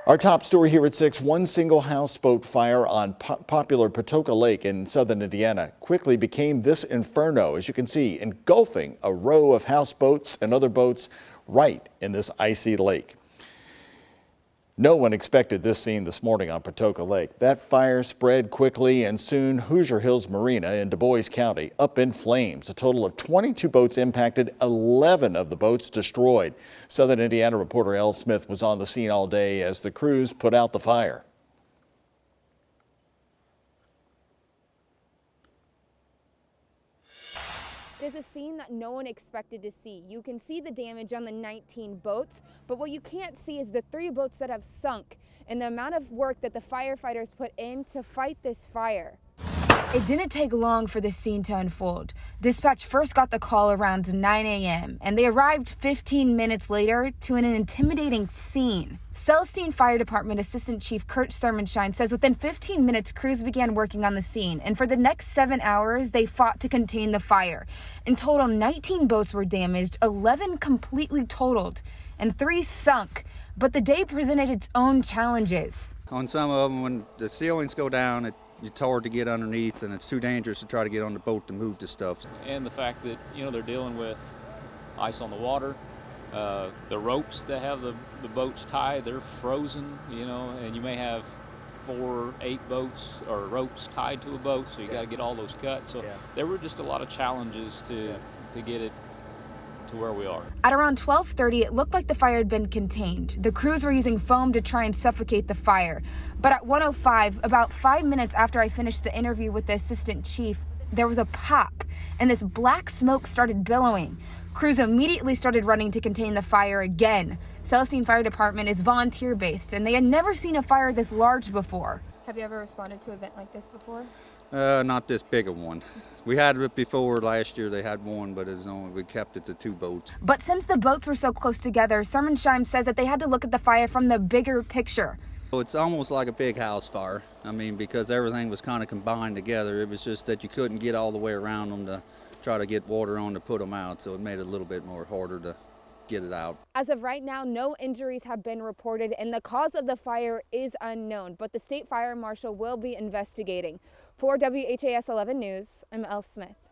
Our top story here at 6, one single houseboat fire on popular Patoka Lake in southern Indiana quickly became this inferno, as you can see, engulfing a row of houseboats and other boats right in this icy lake. No one expected this scene this morning on Patoka Lake. That fire spread quickly and soon Hoosier Hills Marina in Du Bois County up in flames. A total of 22 boats impacted, 11 of the boats destroyed. Southern Indiana reporter Elle Smith was on the scene all day as the crews put out the fire. It is a scene that no one expected to see. You can see the damage on the 19 boats, but what you can't see is the 3 boats that have sunk and the amount of work that the firefighters put in to fight this fire. It didn't take long for this scene to unfold. Dispatch first got the call around 9 a.m. and they arrived 15 minutes later to an intimidating scene. Celestine Fire Department Assistant Chief Kurt Sermenshine says within 15 minutes, crews began working on the scene, and for the next 7 hours, they fought to contain the fire. In total, 19 boats were damaged, 11 completely totaled, and 3 sunk. But the day presented its own challenges. On some of them, when the ceilings go down, it's hard to get underneath, and it's too dangerous to try to get on the boat to move the stuff. And the fact that, they're dealing with ice on the water, the ropes that have the boats tied, they're frozen, and you may have 4 or 8 boats or ropes tied to a boat, so you got to get all those cut. So there were just a lot of challenges to get it to where we are. At around 12:30, it looked like the fire had been contained. The crews were using foam to try and suffocate the fire. But at 1:05, about 5 minutes after I finished the interview with the assistant chief, there was a pop, and this black smoke started billowing. Crews immediately started running to contain the fire again. Celestine Fire Department is volunteer-based, and they had never seen a fire this large before. Have you ever responded to an event like this before? Not this big a one. We had it before last year. They had one, but we kept it to 2 boats. But since the boats were so close together, Sermenshine says that they had to look at the fire from the bigger picture. It's almost like a big house fire. Because everything was kind of combined together. It was just that you couldn't get all the way around them to try to get water on to put them out, so it made it a little bit more harder to get it out. As of right now, no injuries have been reported and the cause of the fire is unknown, but the state fire marshal will be investigating. For WHAS 11 News, I'm Elle Smith.